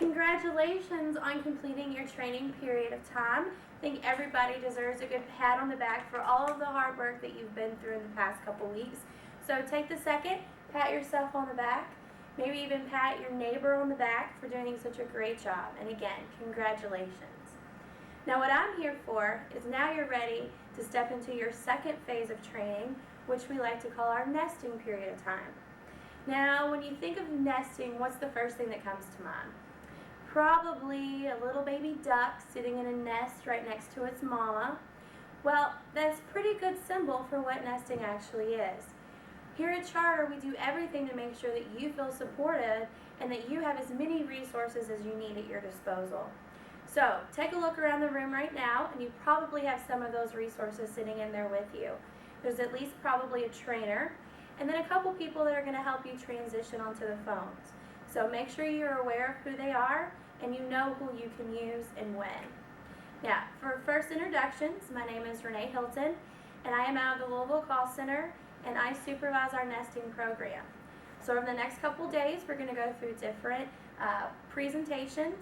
Congratulations on completing your training period of time. I think everybody deserves a good pat on the back for all of the hard work that you've been through in the past couple weeks. So take the second, pat yourself on the back, maybe even pat your neighbor on the back for doing such a great job. And again, congratulations. Now what I'm here for is now you're ready to step into your second phase of training, which we like to call our nesting period of time. Now when you think of nesting, what's the first thing that comes to mind? Probably a little baby duck sitting in a nest right next to its mama. Well, that's a pretty good symbol for what nesting actually is. Here at Charter, we do everything to make sure that you feel supported and that you have as many resources as you need at your disposal. So, take a look around the room right now, and you probably have some of those resources sitting in there with you. There's at least probably a trainer, and then a couple people that are going to help you transition onto the phones. So make sure you're aware of who they are and you know who you can use and when. Now, for first introductions, my name is Renee Hilton, and I am out of the Louisville Call Center, and I supervise our nesting program. So over the next couple days, we're going to go through different presentations.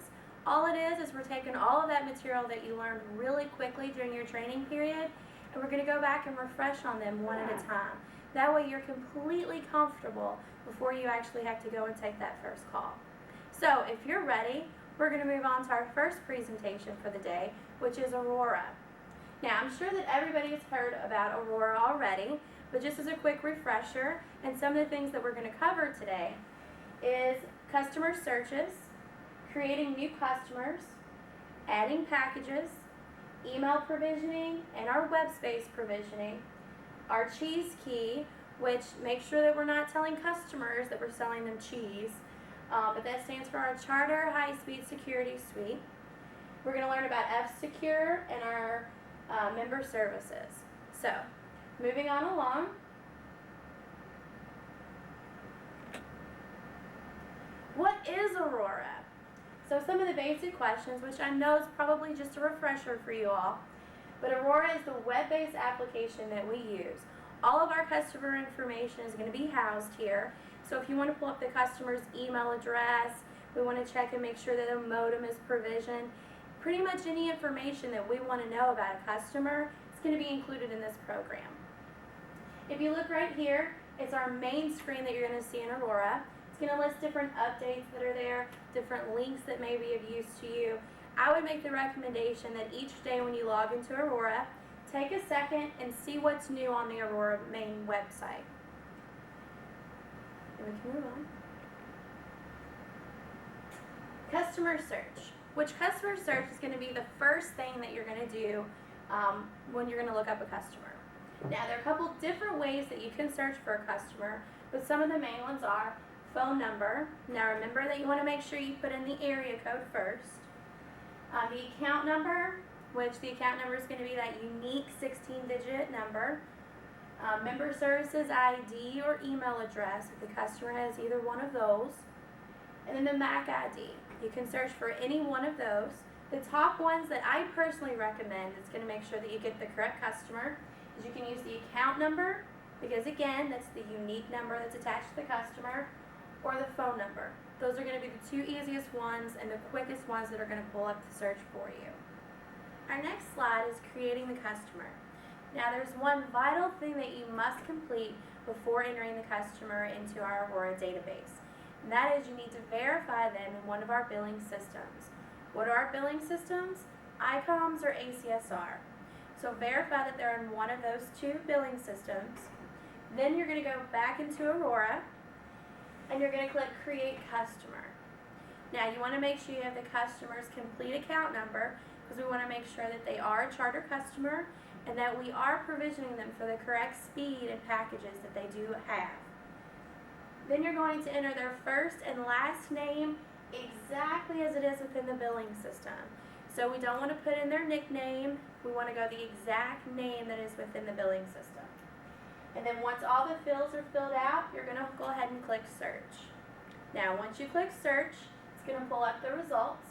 All it is we're taking all of that material that you learned really quickly during your training period, and we're going to go back and refresh on them one at a time. That way you're completely comfortable before you actually have to go and take that first call. So if you're ready, we're going to move on to our first presentation for the day, which is Aurora. Now I'm sure that everybody has heard about Aurora already, but just as a quick refresher, and some of the things that we're going to cover today is customer searches, creating new customers, adding packages, email provisioning, and our web space provisioning, our cheese key, which makes sure that we're not telling customers that we're selling them cheese, but that stands for our Charter High-Speed Security Suite. We're going to learn about F-Secure and our member services. So, moving on along. What is Aurora? So some of the basic questions, which I know is probably just a refresher for you all, but Aurora is the web-based application that we use. All of our customer information is going to be housed here. So if you want to pull up the customer's email address, we want to check and make sure that their modem is provisioned. Pretty much any information that we want to know about a customer is going to be included in this program. If you look right here, it's our main screen that you're going to see in Aurora. It's going to list different updates that are there, different links that may be of use to you. I would make the recommendation that each day when you log into Aurora, take a second and see what's new on the Aurora main website. And we can move on. Customer search. Which customer search is going to be the first thing that you're going to do when you're going to look up a customer. Now, there are a couple different ways that you can search for a customer, but some of the main ones are phone number. Now, remember that you want to make sure you put in the area code first. The account number, which the account number is going to be that unique 16-digit number. Member services ID or email address if the customer has either one of those. And then the MAC ID. You can search for any one of those. The top ones that I personally recommend that's going to make sure that you get the correct customer is you can use the account number, because again, that's the unique number that's attached to the customer, or the phone number. Those are going to be the two easiest ones and the quickest ones that are going to pull up the search for you. Our next slide is creating the customer. Now there's one vital thing that you must complete before entering the customer into our Aurora database. And that is you need to verify them in one of our billing systems. What are our billing systems? ICOMS or ACSR. So verify that they're in one of those two billing systems. Then you're going to go back into Aurora and you're going to click Create Customer. Now you want to make sure you have the customer's complete account number, because we want to make sure that they are a Charter customer and that we are provisioning them for the correct speed and packages that they do have. Then you're going to enter their first and last name exactly as it is within the billing system. So we don't want to put in their nickname, we want to go the exact name that is within the billing system. And then once all the fields are filled out, you're going to go ahead and click Search. Now once you click Search, it's going to pull up the results.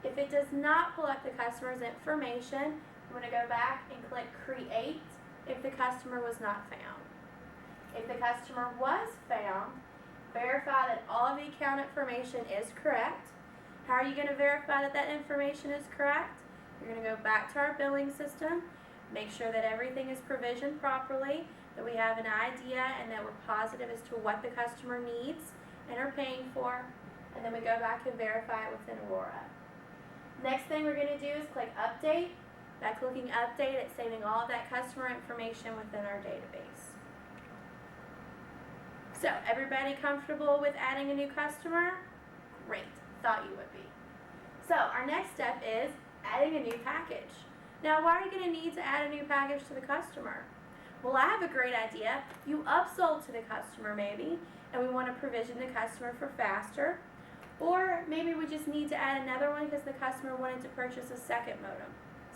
If it does not pull up the customer's information, I'm going to go back and click Create if the customer was not found. If the customer was found, verify that all of the account information is correct, How are you going to verify that that information is correct? You're going to go back to our billing system, make sure that everything is provisioned properly, that we have an idea and that we're positive as to what the customer needs and are paying for, and then we go back and verify it within Aurora. Next thing we're going to do is click Update. By clicking Update, it's saving all of that customer information within our database. So, everybody comfortable with adding a new customer? Great, thought you would be. So, our next step is adding a new package. Now, why are you going to need to add a new package to the customer? Well, I have a great idea. You upsold to the customer maybe, and we want to provision the customer for faster. Or maybe we just need to add another one because the customer wanted to purchase a second modem.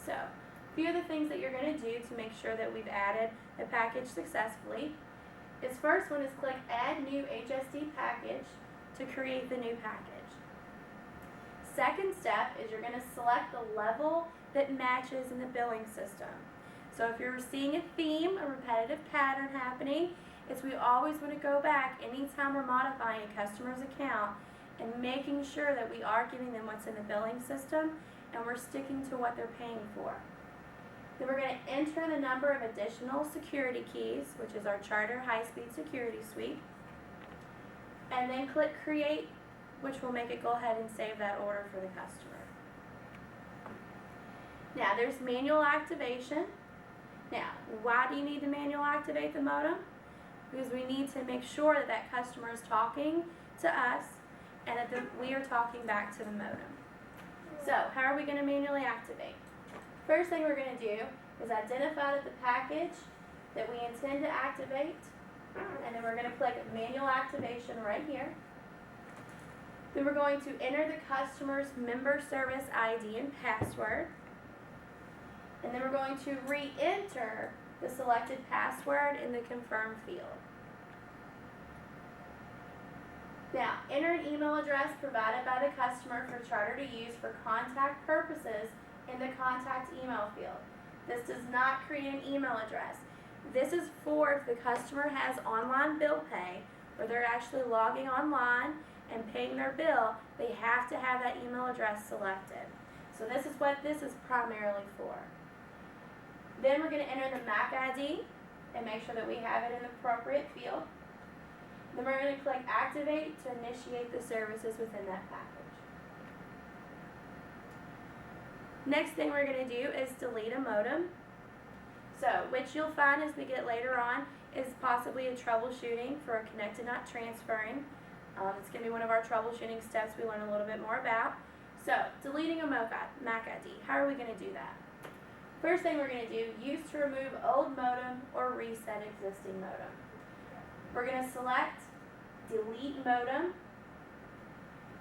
So, a few of the things that you're going to do to make sure that we've added a package successfully is first one is click Add New HSD Package to create the new package. Second step is you're going to select the level that matches in the billing system. So if you're seeing a theme, a repetitive pattern happening, it's we always want to go back anytime we're modifying a customer's account and making sure that we are giving them what's in the billing system and we're sticking to what they're paying for. Then we're going to enter the number of additional security keys, which is our Charter High-Speed Security Suite, and then click Create, which will make it go ahead and save that order for the customer. Now there's manual activation. Now, why do you need to manual activate the modem? Because we need to make sure that that customer is talking to us and that we are talking back to the modem. So, how are we going to manually activate? First thing we're going to do is identify that the package that we intend to activate, and then we're going to click Manual Activation right here. Then we're going to enter the customer's member service ID and password. And then we're going to re-enter the selected password in the Confirm field. Now, enter an email address provided by the customer for Charter to use for contact purposes in the Contact email field. This does not create an email address. This is for if the customer has online bill pay, where they're actually logging online and paying their bill, they have to have that email address selected. So this is what this is primarily for. Then we're going to enter the MAC ID and make sure that we have it in the appropriate field. Then we're going to click Activate to initiate the services within that package. Next thing we're going to do is delete a modem. So, which you'll find as we get later on is possibly a troubleshooting for a connected not transferring. It's going to be one of our troubleshooting steps we learn a little bit more about. So, deleting a MAC ID. How are we going to do that? First thing we're going to do, use to remove old modem or reset existing modem. We're going to select Delete Modem,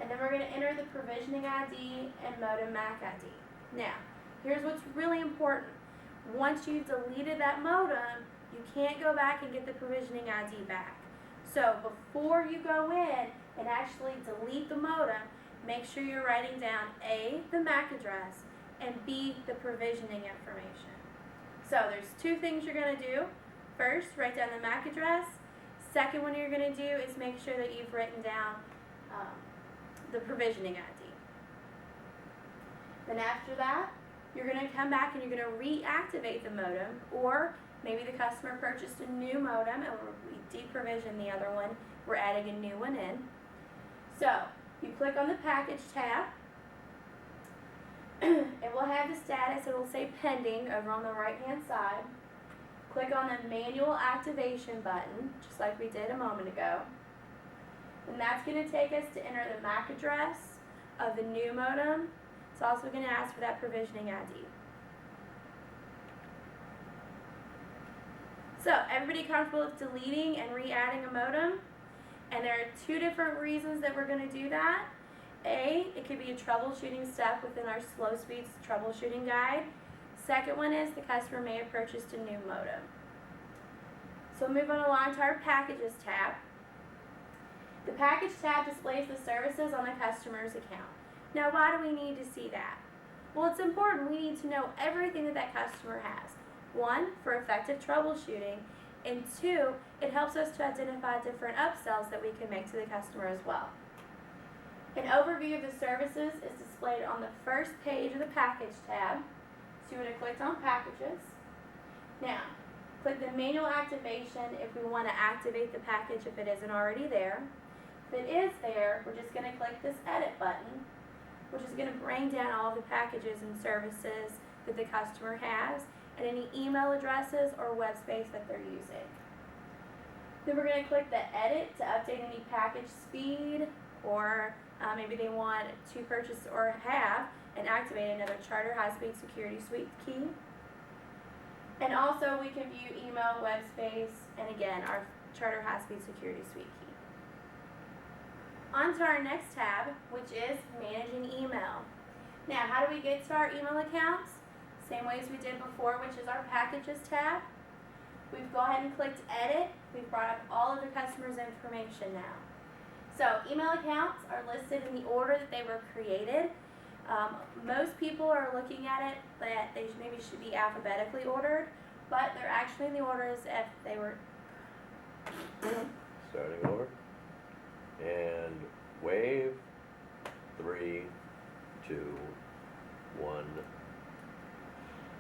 and then we're going to enter the provisioning ID and modem MAC ID. Now, here's what's really important. Once you've deleted that modem, you can't go back and get the provisioning ID back. So before you go in and actually delete the modem, make sure you're writing down A, the MAC address, and B, the provisioning information. So there's two things you're going to do. First, write down the MAC address. Second one you're going to do is make sure that you've written down the provisioning ID. Then after that, you're going to come back and you're going to reactivate the modem, or maybe the customer purchased a new modem and we deprovisioned the other one. We're adding a new one in. So you click on the Package tab. It will have the status. It will say pending over on the right hand side. Click on the manual activation button, just like we did a moment ago. And that's going to take us to enter the MAC address of the new modem. It's also going to ask for that provisioning ID. So, everybody comfortable with deleting and re-adding a modem? And there are two different reasons that we're going to do that. A, it could be a troubleshooting step within our Slow Speeds troubleshooting guide. Second one is the customer may have purchased a new modem. So move on along to our Packages tab. The Package tab displays the services on the customer's account. Now, why do we need to see that? Well, it's important. We need to know everything that that customer has. One, for effective troubleshooting, and two, it helps us to identify different upsells that we can make to the customer as well. An overview of the services is displayed on the first page of the Package tab. So you would have clicked on Packages. Now, click the manual activation if we want to activate the package if it isn't already there. If it is there, we're just going to click this Edit button, which is going to bring down all of the packages and services that the customer has and any email addresses or web space that they're using. Then we're going to click the Edit to update any package speed, or maybe they want to purchase or have and activate another Charter High-Speed Security Suite key. And also we can view email, web space, and again, our Charter High-Speed Security Suite key. On to our next tab, which is Managing Email. Now, how do we get to our email accounts? Same way as we did before, which is our Packages tab. We've gone ahead and clicked Edit. We've brought up all of the customer's information now. So, email accounts are listed in the order that they were created. Most people are looking at it that they maybe should be alphabetically ordered, but they're actually in the order as if they were. Starting over. And wave. 3, 2, 1.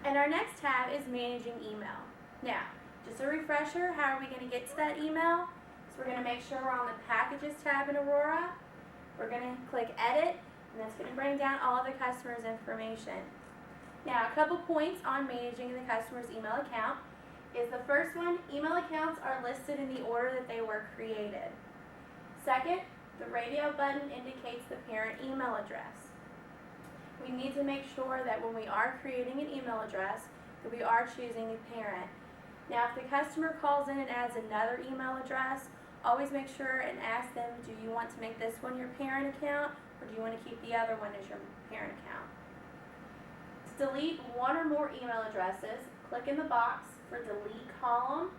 And our next tab is Managing Email. Now, just a refresher, how are we going to get to that email? So we're going to make sure we're on the Packages tab in Aurora. We're going to click Edit, and that's going to bring down all of the customer's information. Now, a couple points on managing the customer's email account is the first one, email accounts are listed in the order that they were created. Second, the radio button indicates the parent email address. We need to make sure that when we are creating an email address, that we are choosing the parent. Now, if the customer calls in and adds another email address, always make sure and ask them, do you want to make this one your parent account, or do you want to keep the other one as your parent account? To delete one or more email addresses, click in the box for Delete column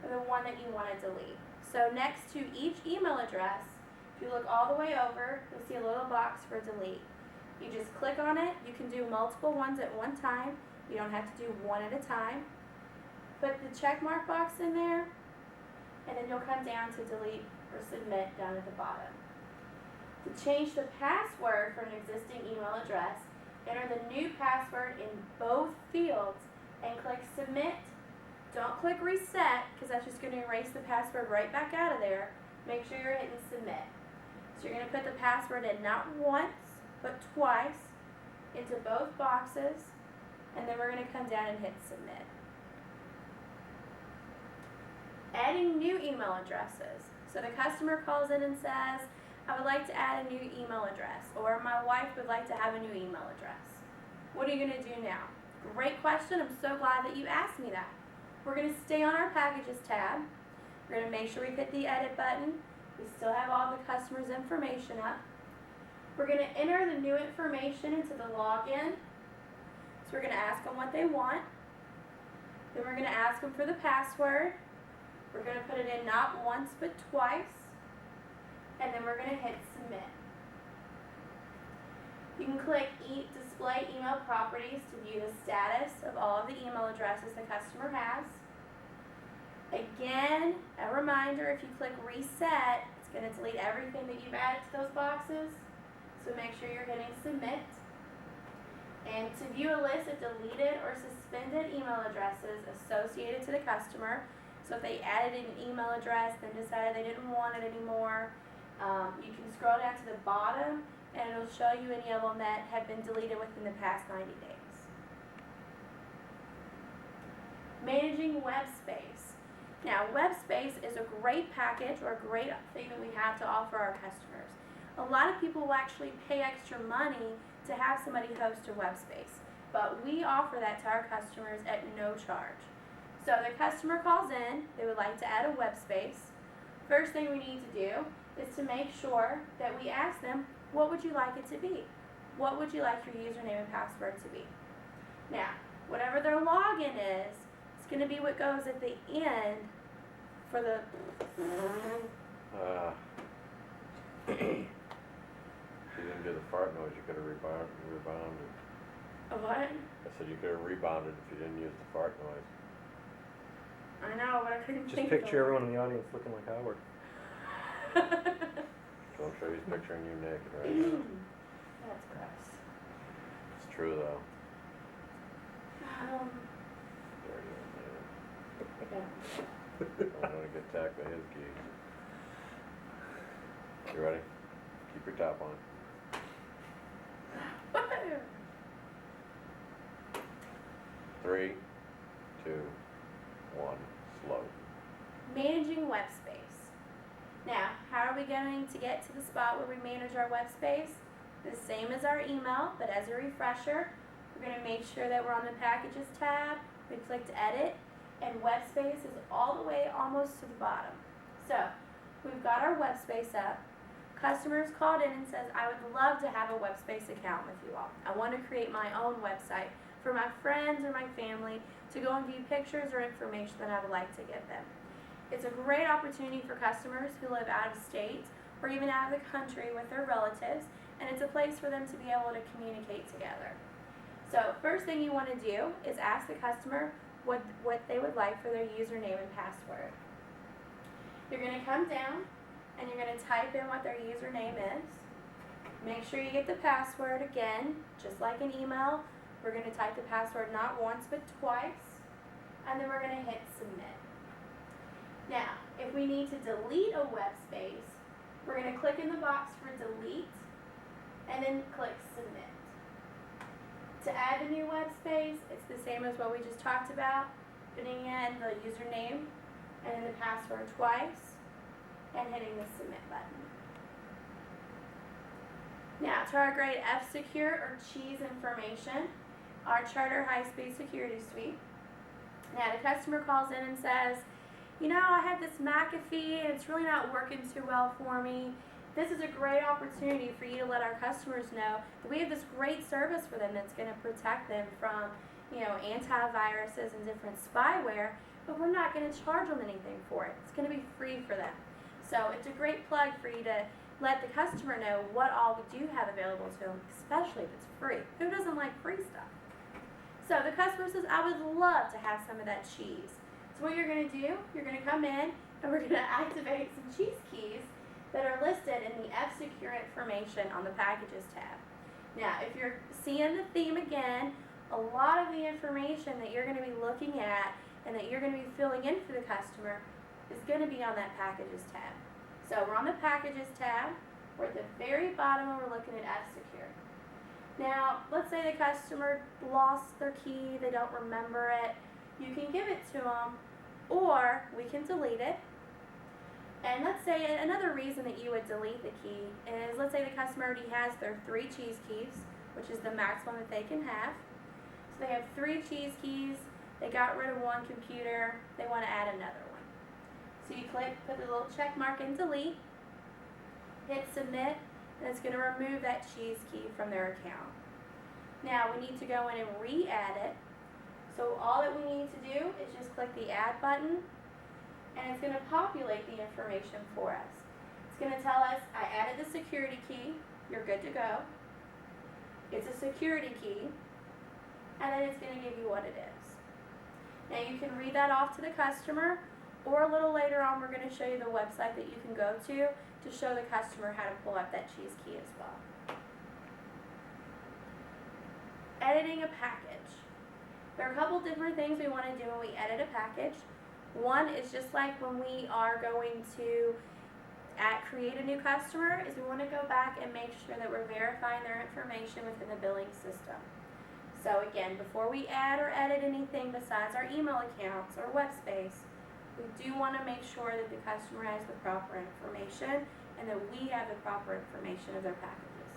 or the one that you want to delete. So next to each email address, if you look all the way over, you'll see a little box for Delete. You just click on it. You can do multiple ones at one time. You don't have to do one at a time. Put the check mark box in there, and then you'll come down to Delete or Submit down at the bottom. To change the password for an existing email address, enter the new password in both fields and click Submit. Don't click Reset, because that's just going to erase the password right back out of there. Make sure you're hitting Submit. So you're going to put the password in not once, but twice into both boxes, and then we're going to come down and hit Submit. Adding new email addresses. So the customer calls in and says, I would like to add a new email address, or my wife would like to have a new email address. What are you going to do now? Great question. I'm so glad that you asked me that. We're going to stay on our Packages tab. We're going to make sure we hit the Edit button. We still have all the customer's information up. We're going to enter the new information into the login. So we're going to ask them what they want. Then we're going to ask them for the password. We're going to put it in not once but twice. And then we're going to hit Submit. You can click Display Email Properties to view the status of all of the email addresses the customer has. Again, a reminder, if you click Reset, it's going to delete everything that you've added to those boxes. So make sure you're hitting Submit. And to view a list of deleted or suspended email addresses associated to the customer, so if they added an email address, then decided they didn't want it anymore, you can scroll down to the bottom and it'll show you any of them that have been deleted within the past 90 days. Managing web space. Now, web space is a great package or a great thing that we have to offer our customers. A lot of people will actually pay extra money to have somebody host a web space, but we offer that to our customers at no charge. So the customer calls in, they would like to add a web space. First thing we need to do is to make sure that we ask them, what would you like it to be? What would you like your username and password to be? Now, whatever their login is, it's going to be what goes at the end for the... If you didn't do the fart noise, you could have rebounded. A what? I said you could have rebounded if you didn't use the fart noise. I know, but I couldn't Just think picture of everyone in the audience looking like Howard. Don't show he's picturing you naked right now. That's gross. It's true though. Dirty old man. Don't wanna get attacked by his geeks. You ready? Keep your top on. 3, 2, 1, slow. Managing web space. Now, how are we going to get to the spot where we manage our web space? The same as our email, but as a refresher, we're going to make sure that we're on the Packages tab. We clicked Edit, and web space is all the way almost to the bottom. So, we've got our web space up. Customers called in and says, I would love to have a web space account with you all. I want to create my own website for my friends or my family to go and view pictures or information that I would like to give them. It's a great opportunity for customers who live out of state or even out of the country with their relatives, and it's a place for them to be able to communicate together. So first thing you want to do is ask the customer what they would like for their username and password. You're going to come down and you're going to type in what their username is. Make sure you get the password again, just like an email. We're going to type the password not once but twice, and then we're going to hit submit. Now, if we need to delete a web space, we're going to click in the box for delete and then click submit. To add a new web space, it's the same as what we just talked about, putting in the username and then the password twice and hitting the submit button. Now, to our great F-Secure or Cheese information, our Charter High-Speed Security Suite. Now, the customer calls in and says, you know, I have this McAfee and it's really not working too well for me. This is a great opportunity for you to let our customers know that we have this great service for them that's going to protect them from, you know, antiviruses and different spyware, but we're not going to charge them anything for it. It's going to be free for them. So it's a great plug for you to let the customer know what all we do have available to them, especially if it's free. Who doesn't like free stuff? So the customer says, I would love to have some of that cheese. So what you're going to do, you're going to come in and we're going to activate some cheese keys that are listed in the F-Secure information on the Packages tab. Now, if you're seeing the theme again, a lot of the information that you're going to be looking at and that you're going to be filling in for the customer is going to be on that Packages tab. So we're on the Packages tab. We're at the very bottom and we're looking at F-Secure. Now, let's say the customer lost their key, they don't remember it. You can give it to them, or we can delete it. And let's say another reason that you would delete the key is, let's say the customer already has their 3 cheese keys, which is the maximum that they can have. So they have 3 cheese keys, they got rid of one computer, they want to add another one. So you put the little check mark in delete, hit submit, and it's going to remove that cheese key from their account. Now we need to go in and re-add it. So all that we need to do is just click the add button, and it's going to populate the information for us. It's going to tell us, I added the security key, you're good to go. It's a security key, and then it's going to give you what it is. Now you can read that off to the customer, or a little later on we're going to show you the website that you can go to show the customer how to pull up that cheese key as well. Editing a package. There are a couple different things we want to do when we edit a package. One is just like when we are going to create a new customer, is we want to go back and make sure that we're verifying their information within the billing system. So again, before we add or edit anything besides our email accounts or web space, we do want to make sure that the customer has the proper information and that we have the proper information of their packages.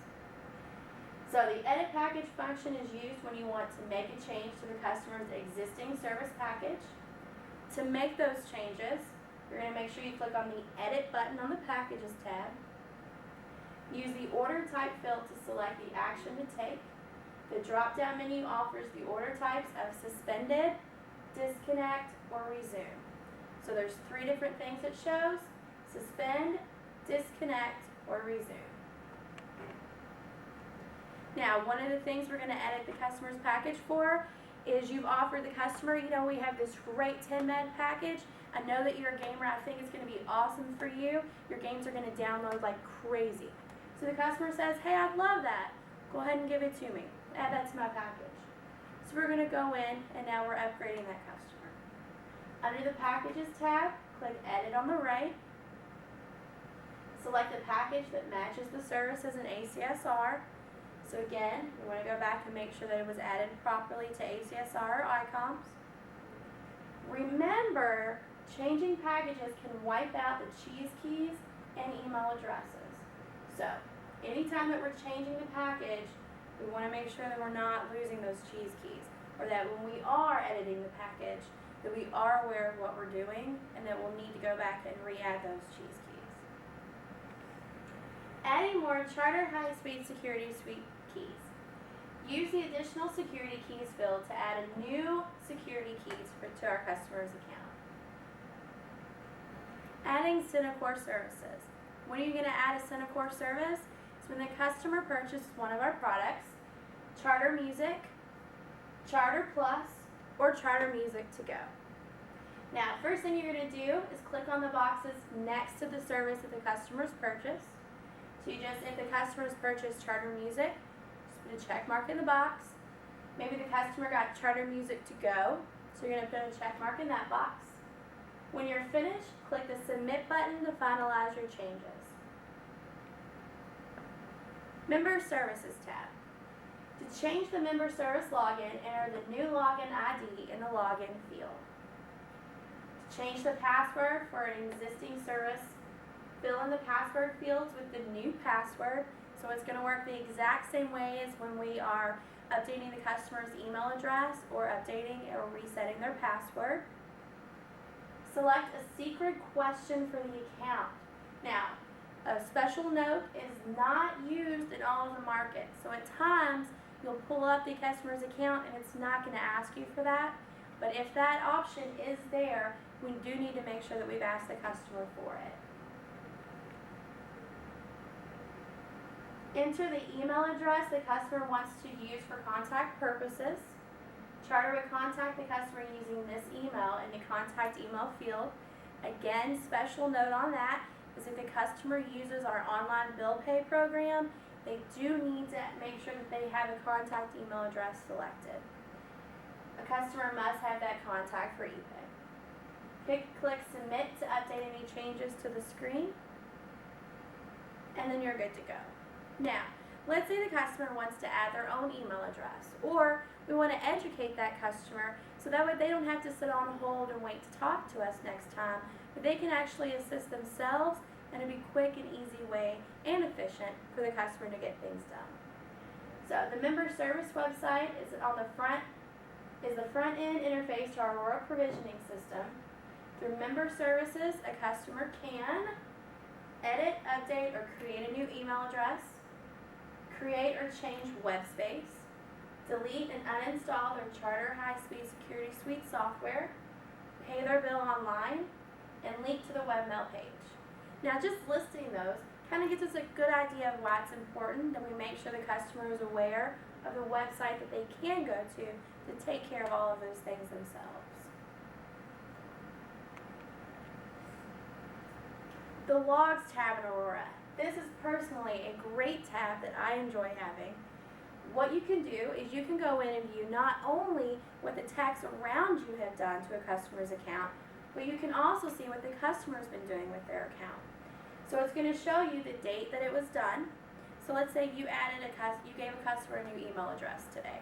So the edit package function is used when you want to make a change to the customer's existing service package. To make those changes, you're going to make sure you click on the edit button on the Packages tab. Use the order type field to select the action to take. The drop-down menu offers the order types of suspended, disconnect, or resume. So there's 3 different things it shows: suspend, disconnect, or resume. Now, one of the things we're going to edit the customer's package for is you've offered the customer, we have this great 10 meg package. I know that you're a gamer. I think it's going to be awesome for you. Your games are going to download like crazy. So the customer says, hey, I'd love that. Go ahead and give it to me. Add that to my package. So we're going to go in, and now we're upgrading that customer. Under the Packages tab, click Edit on the right. Select the package that matches the service as an ACSR. So again, we want to go back and make sure that it was added properly to ACSR or ICOMS. Remember, changing packages can wipe out the cheese keys and email addresses. So, anytime that we're changing the package, we want to make sure that we're not losing those cheese keys, or that when we are editing the package, that we are aware of what we're doing and that we'll need to go back and re-add those cheese keys. Adding more Charter High-Speed Security Suite keys. Use the additional security keys field to add a new security keys to our customer's account. Adding Cinecore services. When are you going to add a Cinecore service? It's when the customer purchases one of our products, Charter Music, Charter Plus, or Charter Music to go. Now, first thing you're going to do is click on the boxes next to the service that the customer's purchased. So if the customer's purchased Charter Music, just put a check mark in the box. Maybe the customer got Charter Music to go, so you're going to put a check mark in that box. When you're finished, click the Submit button to finalize your changes. Member Services tab. To change the member service login, enter the new login ID in the login field. To change the password for an existing service, fill in the password fields with the new password. So it's going to work the exact same way as when we are updating the customer's email address or updating or resetting their password. Select a secret question for the account. Now, a special note is not used in all of the markets. So at times, you'll pull up the customer's account and it's not going to ask you for that. But if that option is there, we do need to make sure that we've asked the customer for it. Enter the email address the customer wants to use for contact purposes. Charter would contact the customer using this email in the contact email field. Again, special note on that is if the customer uses our online bill pay program, they do need to make sure that they have a contact email address selected. A customer must have that contact for ePay. Click Submit to update any changes to the screen, and then you're good to go. Now, let's say the customer wants to add their own email address, or we want to educate that customer so that way they don't have to sit on hold and wait to talk to us next time, but they can actually assist themselves, and it'll be quick and easy way and efficient for the customer to get things done. So the member service website is on the front end interface to our Aurora provisioning system. Through member services, a customer can edit, update, or create a new email address, create or change web space, delete and uninstall their Charter High-Speed Security Suite software, pay their bill online, and link to the webmail page. Now, just listing those kind of gives us a good idea of why it's important that we make sure the customer is aware of the website that they can go to take care of all of those things themselves. The Logs tab in Aurora. This is personally a great tab that I enjoy having. What you can do is you can go in and view not only what the techs around you have done to a customer's account, but you can also see what the customer's been doing with their account. So it's going to show you the date that it was done. So let's say you gave a customer a new email address today.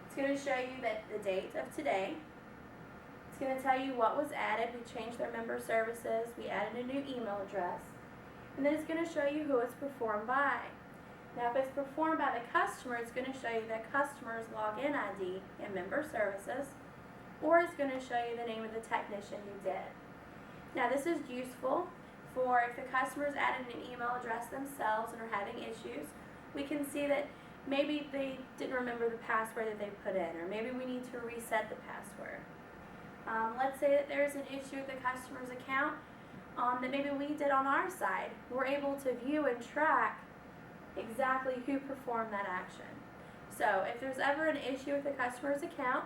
It's going to show you that the date of today. It's going to tell you what was added. We changed their member services. We added a new email address. And then it's going to show you who it's performed by. Now, if it's performed by the customer, it's going to show you that customer's login ID and member services, or it's going to show you the name of the technician who did. Now, this is useful for if the customer's added an email address themselves and are having issues, we can see that maybe they didn't remember the password that they put in, or maybe we need to reset the password. Let's say that there's an issue with the customer's account that maybe we did on our side. We're able to view and track exactly who performed that action. So if there's ever an issue with the customer's account,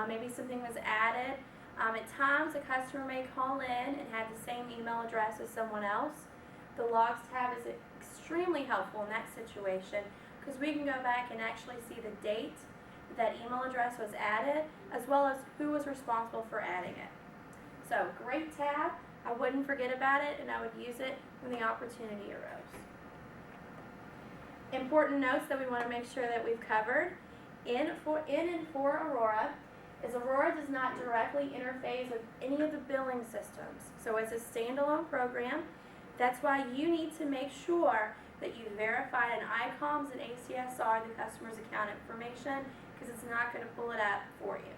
maybe something was added. At times, a customer may call in and have the same email address as someone else. The logs tab is extremely helpful in that situation because we can go back and actually see the date that email address was added, as well as who was responsible for adding it. So, great tab. I wouldn't forget about it, and I would use it when the opportunity arose. Important notes that we want to make sure that we've covered in and for Aurora is Aurora does not directly interface with any of the billing systems. So it's a standalone program. That's why you need to make sure that you verified an ICOMS and ACSR, the customer's account information, because it's not going to pull it up for you.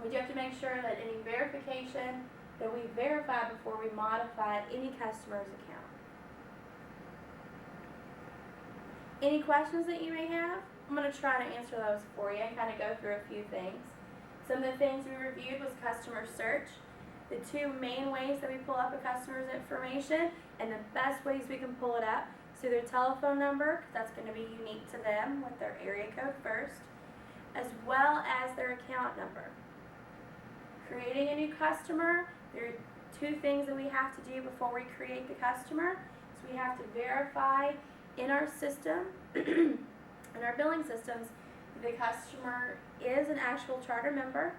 We do have to make sure that any verification that we verify before we modify any customer's account. Any questions that you may have? I'm going to try to answer those for you and kind of go through a few things. Some of the things we reviewed was customer search, the two main ways that we pull up a customer's information, and the best ways we can pull it up. So their telephone number, 'cause that's going to be unique to them with their area code first, as well as their account number. Creating a new customer, there are two things that we have to do before we create the customer. So we have to verify in our system, in our billing systems, the customer is an actual charter member.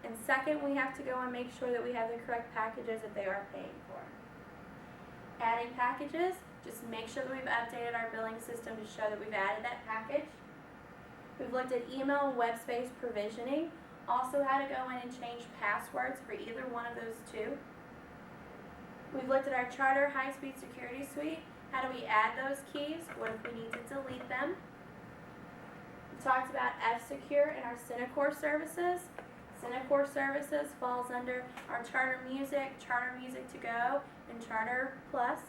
And second, we have to go and make sure that we have the correct packages that they are paying for. Adding packages, just make sure that we've updated our billing system to show that we've added that package. We've looked at email and web space provisioning, also how to go in and change passwords for either one of those two. We've looked at our charter high-speed security suite. How do we add those keys? What if we need to delete them? We talked about F-Secure and our Cinecore services. Cinecore services falls under our Charter Music to Go, and Charter Plus.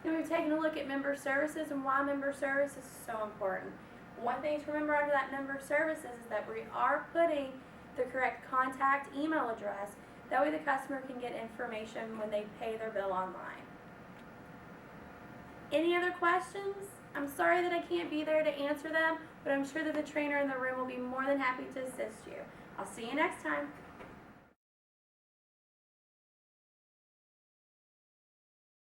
Then we've taken a look at member services and why member services is so important. One thing to remember under that member services is that we are putting the correct contact email address. That way the customer can get information when they pay their bill online. Any other questions? I'm sorry that I can't be there to answer them, but I'm sure that the trainer in the room will be more than happy to assist you. I'll see you next time.